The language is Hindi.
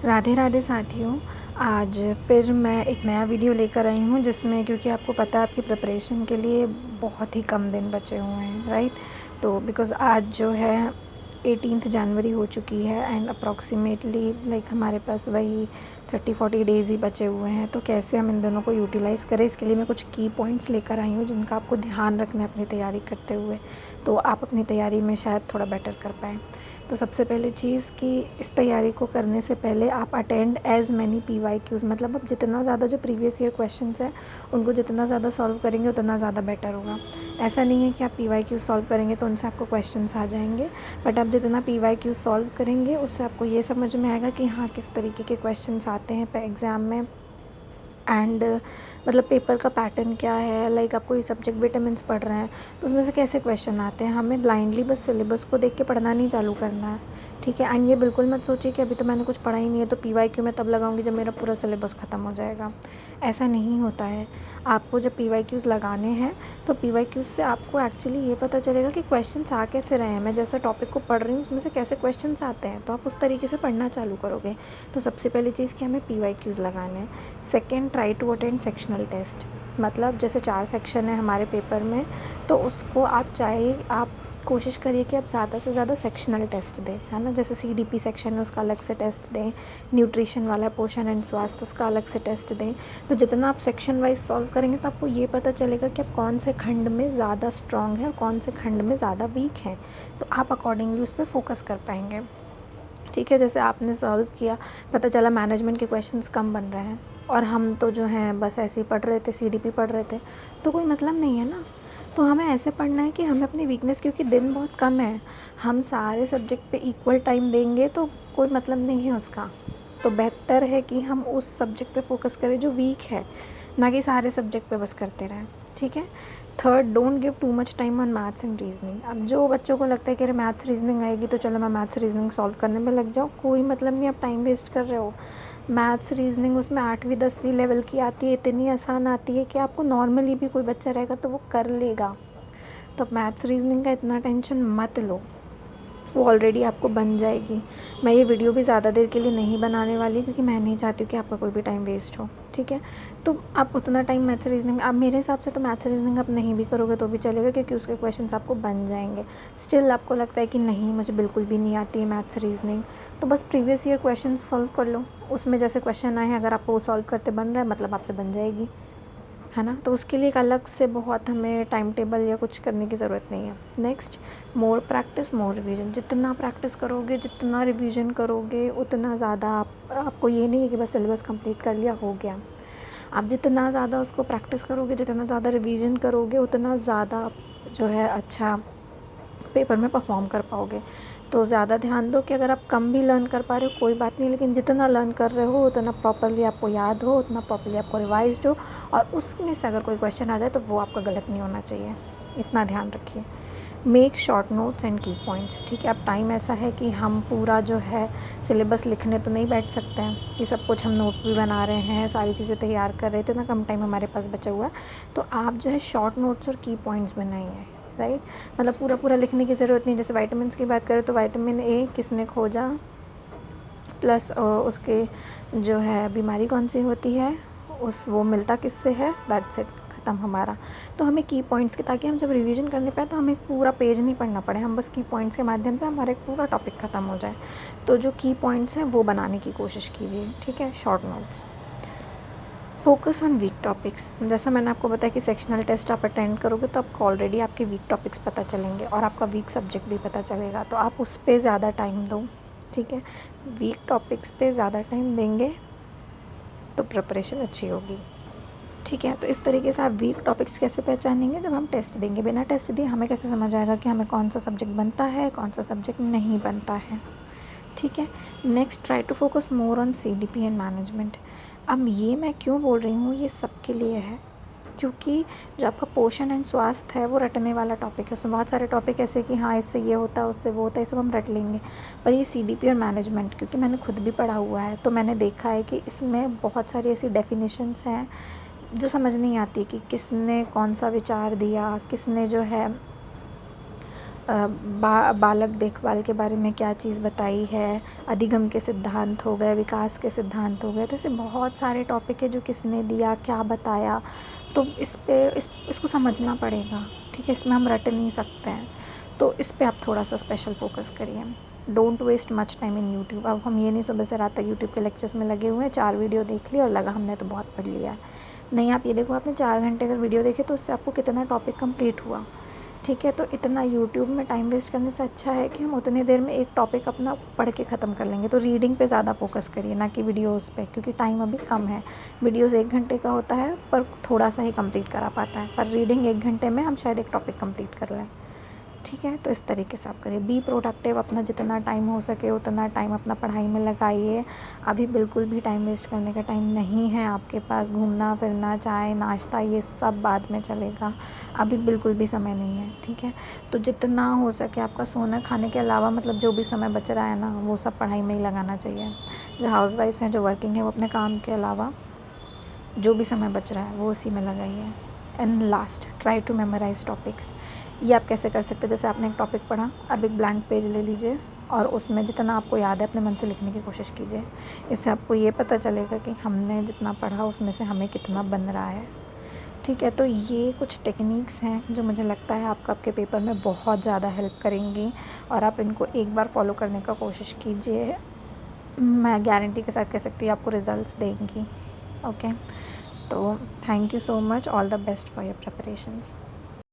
राधे राधे साथियों। आज फिर मैं एक नया वीडियो लेकर आई हूँ जिसमें, क्योंकि आपको पता है आपकी प्रिपरेशन के लिए बहुत ही कम दिन बचे हुए हैं, राइट। तो बिकॉज़ आज जो है 18 जनवरी हो चुकी है एंड अप्रॉक्सीमेटली लाइक हमारे पास वही 30-40 डेज़ ही बचे हुए हैं। तो कैसे हम इन दोनों को यूटिलाइज़ करें, इसके लिए मैं कुछ की पॉइंट्स लेकर आई हूँ जिनका आपको ध्यान रखना है अपनी तैयारी करते हुए, तो आप अपनी तैयारी में शायद थोड़ा बेटर कर पाएँ। तो सबसे पहले चीज़ कि इस तैयारी को करने से पहले आप अटेंड एज़ मैनी PYQs, मतलब आप जितना ज़्यादा जो प्रीवियस ईयर क्वेश्चंस हैं उनको जितना ज़्यादा सॉल्व करेंगे उतना ज़्यादा बेटर होगा। ऐसा नहीं है कि आप PYQs सॉल्व करेंगे तो उनसे आपको क्वेश्चंस आ जाएंगे, बट आप जितना PYQs सॉल्व करेंगे उससे आपको ये समझ में आएगा कि हाँ किस तरीके के क्वेश्चंस आते हैं एग्ज़ाम में एंड मतलब पेपर का पैटर्न क्या है। लाइक आप कोई सब्जेक्ट विटामिन्स पढ़ रहे हैं तो उसमें से कैसे क्वेश्चन आते हैं। हमें ब्लाइंडली बस सिलेबस को देख के पढ़ना नहीं चालू करना है, ठीक है। एंड ये बिल्कुल मत सोचिए कि अभी तो मैंने कुछ पढ़ा ही नहीं है तो PYQ मैं तब लगाऊंगी जब मेरा पूरा सिलेबस ख़त्म हो जाएगा। ऐसा नहीं होता है। आपको जब PYQs लगाने हैं तो PYQs से आपको एक्चुअली ये पता चलेगा कि क्वेश्चंस आ कैसे रहे हैं। मैं जैसा टॉपिक को पढ़ रही हूँ उसमें से कैसे क्वेश्चंस आते हैं, तो आप उस तरीके से पढ़ना चालू करोगे। तो सबसे पहली चीज़ कि हमें PYQs लगाने हैं। Second, try to attend sectional test. मतलब जैसे 4 सेक्शन है हमारे पेपर में, तो उसको आप कोशिश करिए कि आप ज़्यादा से ज़्यादा सेक्शनल टेस्ट दें, है ना। जैसे CDP सेक्शन है उसका अलग से टेस्ट दें, न्यूट्रिशन वाला पोषण एंड स्वास्थ्य उसका अलग से टेस्ट दें। तो जितना आप सेक्शन वाइज सॉल्व करेंगे तो आपको ये पता चलेगा कि आप कौन से खंड में ज़्यादा स्ट्रॉन्ग है और कौन से खंड में ज़्यादा वीक हैं, तो आप अकॉर्डिंगली उस पर फोकस कर पाएंगे, ठीक है। जैसे आपने सॉल्व किया, पता चला मैनेजमेंट के क्वेश्चंस कम बन रहे हैं और हम तो जो हैं बस ऐसे ही पढ़ रहे थे, CDP पढ़ रहे थे, तो कोई मतलब नहीं है ना। तो हमें ऐसे पढ़ना है कि हमें अपनी वीकनेस, क्योंकि दिन बहुत कम है, हम सारे सब्जेक्ट पे इक्वल टाइम देंगे तो कोई मतलब नहीं है उसका। तो बेहतर है कि हम उस सब्जेक्ट पे फोकस करें जो वीक है, ना कि सारे सब्जेक्ट पे बस करते रहें, ठीक है। Third, don't give too much time on maths and reasoning. अब जो बच्चों को लगता है कि अरे मैथ्स रीजनिंग आएगी तो चलो मैं मैथ्स रीजनिंग सॉल्व करने में लग जाऊँ, कोई मतलब नहीं, आप टाइम वेस्ट कर रहे हो। मैथ्स रीजनिंग उसमें 8वीं 10वीं लेवल की आती है, इतनी आसान आती है कि आपको नॉर्मली भी कोई बच्चा रहेगा तो वो कर लेगा। तो मैथ्स रीजनिंग का इतना टेंशन मत लो, वो ऑलरेडी आपको बन जाएगी। मैं ये वीडियो भी ज़्यादा देर के लिए नहीं बनाने वाली क्योंकि मैं नहीं चाहती हूँ कि आपका कोई भी टाइम वेस्ट हो, ठीक है। तो आप उतना टाइम मैथ्स रीजनिंग, आप मेरे हिसाब से तो मैथ्स रीजनिंग आप नहीं भी करोगे तो भी चलेगा, क्योंकि उसके क्वेश्चंस आपको बन जाएंगे। स्टिल आपको लगता है कि नहीं मुझे बिल्कुल भी नहीं आती है मैथ्स रीजनिंग, तो बस प्रीवियस ईयर क्वेश्चन सॉल्व कर लो। उसमें जैसे क्वेश्चन आए हैं अगर आपको वो सॉल्व करते बन रहा है मतलब आपसे बन जाएगी, है ना। तो उसके लिए एक अलग से बहुत हमें टाइम टेबल या कुछ करने की ज़रूरत नहीं है। Next, more practice more revision. जितना प्रैक्टिस करोगे, जितना रिवीजन करोगे, उतना ज़्यादा आपको ये नहीं है कि बस सिलेबस कंप्लीट कर लिया हो गया। आप जितना ज़्यादा उसको प्रैक्टिस करोगे, जितना ज़्यादा रिवीजन करोगे, उतना ज़्यादा आप जो है अच्छा पेपर में परफॉर्म कर पाओगे। तो ज़्यादा ध्यान दो कि अगर आप कम भी लर्न कर पा रहे हो कोई बात नहीं, लेकिन जितना लर्न कर रहे हो उतना प्रॉपर्ली आपको याद हो, उतना प्रॉपर्ली आपको रिवाइज्ड हो, और उसमें से अगर कोई क्वेश्चन आ जाए तो वो आपका गलत नहीं होना चाहिए, इतना ध्यान रखिए। मेक शॉर्ट नोट्स एंड की पॉइंट्स, ठीक है। अब टाइम ऐसा है कि हम पूरा जो है सिलेबस लिखने तो नहीं बैठ सकते हैं कि सब कुछ हम नोट भी बना रहे हैं, सारी चीज़ें तैयार कर रहे थे, इतना कम टाइम हमारे पास बचा हुआ है। तो आप जो है शॉर्ट नोट्स और की पॉइंट्स बनाइए, राइट। मतलब पूरा पूरा लिखने की ज़रूरत नहीं। जैसे विटामिन्स की बात करें तो विटामिन ए किसने खोजा, प्लस उसके जो है बीमारी कौन सी होती है, वो मिलता किससे है, दैट्स इट, ख़त्म हमारा। तो हमें की पॉइंट्स के, ताकि हम जब रिवीजन करने पाए तो हमें पूरा पेज नहीं पढ़ना पड़े, हम बस की पॉइंट्स के माध्यम से हमारा एक पूरा टॉपिक ख़त्म हो जाए। तो जो की पॉइंट्स हैं वो बनाने की कोशिश कीजिए, ठीक है। Short notes. Focus on weak topics. जैसा मैंने आपको बताया कि सेक्शनल टेस्ट आप अटेंड करोगे तो आपको ऑलरेडी आपके वीक टॉपिक्स पता चलेंगे और आपका वीक सब्जेक्ट भी पता चलेगा, तो आप उस पर ज़्यादा टाइम दो, ठीक है। वीक टॉपिक्स पे ज़्यादा टाइम देंगे तो प्रिपरेशन अच्छी होगी, ठीक है। तो इस तरीके से आप वीक टॉपिक्स कैसे पहचानेंगे, जब हम टेस्ट देंगे। बिना टेस्ट दिए हमें कैसे समझ आएगा कि हमें कौन सा सब्जेक्ट बनता है, कौन सा सब्जेक्ट नहीं बनता है, ठीक है। Next, try to focus more on CDP and management. अब ये मैं क्यों बोल रही हूँ, ये सबके लिए है, क्योंकि जो आपका पोषण एंड स्वास्थ्य है वो रटने वाला टॉपिक है। उसमें बहुत सारे टॉपिक ऐसे कि हाँ इससे ये होता है, उससे वो होता है, ये सब हम रट लेंगे। पर ये CDP और मैनेजमेंट, क्योंकि मैंने खुद भी पढ़ा हुआ है, तो मैंने देखा है कि इसमें बहुत सारी ऐसी डेफिनेशंस हैं जो समझ नहीं आती कि किसने कौन सा विचार दिया, किसने जो है बालक देखभाल के बारे में क्या चीज़ बताई है, अधिगम के सिद्धांत हो गए, विकास के सिद्धांत हो गए। तो ऐसे बहुत सारे टॉपिक है जो किसने दिया, क्या बताया, तो इसको समझना पड़ेगा, ठीक है? इसमें हम रट नहीं सकते हैं, तो इस पे आप थोड़ा सा स्पेशल फोकस करिए। Don't waste much time in YouTube. अब हम ये नहीं सुबह से रात तक यूट्यूब के लेक्चर्स में लगे हुए हैं, 4 वीडियो देख ली और लगा हमने तो बहुत पढ़ लिया है। नहीं, आप ये देखो, आपने 4 घंटे अगर वीडियो देखे तो उससे आपको कितना टॉपिक कंप्लीट हुआ, ठीक है? तो इतना यूट्यूब में टाइम वेस्ट करने से अच्छा है कि हम उतनी देर में एक टॉपिक अपना पढ़ के ख़त्म कर लेंगे। तो रीडिंग पे ज़्यादा फोकस करिए, ना कि वीडियोस पे, क्योंकि टाइम अभी कम है। वीडियोस 1 घंटे का होता है पर थोड़ा सा ही कंप्लीट करा पाता है, पर रीडिंग 1 घंटे में हम शायद एक टॉपिक कंप्लीट कर लें, ठीक है? तो इस तरीके से आप करिए। बी प्रोडक्टिव, अपना जितना टाइम हो सके उतना टाइम अपना पढ़ाई में लगाइए। अभी बिल्कुल भी टाइम वेस्ट करने का टाइम नहीं है आपके पास। घूमना फिरना, चाय नाश्ता, ये सब बाद में चलेगा, अभी बिल्कुल भी समय नहीं है, ठीक है? तो जितना हो सके आपका सोना खाने के अलावा, मतलब जो भी समय बच रहा है ना, वो सब पढ़ाई में ही लगाना चाहिए। जो हाउसवाइफ्स हैं, जो वर्किंग है, वो अपने काम के अलावा जो भी समय बच रहा है वो उसी में लगाइए। And last, try to memorise topics. ये आप कैसे कर सकते हैं? जैसे आपने एक टॉपिक पढ़ा, अब एक ब्लैंक पेज ले लीजिए और उसमें जितना आपको याद है अपने मन से लिखने की कोशिश कीजिए। इससे आपको ये पता चलेगा कि हमने जितना पढ़ा उसमें से हमें कितना बन रहा है, ठीक है? तो ये कुछ टेक्निक्स हैं जो मुझे लगता है आपको आपके पेपर में बहुत ज़्यादा हेल्प करेंगी, और आप इनको एक बार फॉलो करने का कोशिश कीजिए। मैं गारंटी के साथ कह सकती हूँ आपको रिज़ल्ट्स देंगी। ओके, तो thank you so much, all the best for your preparations.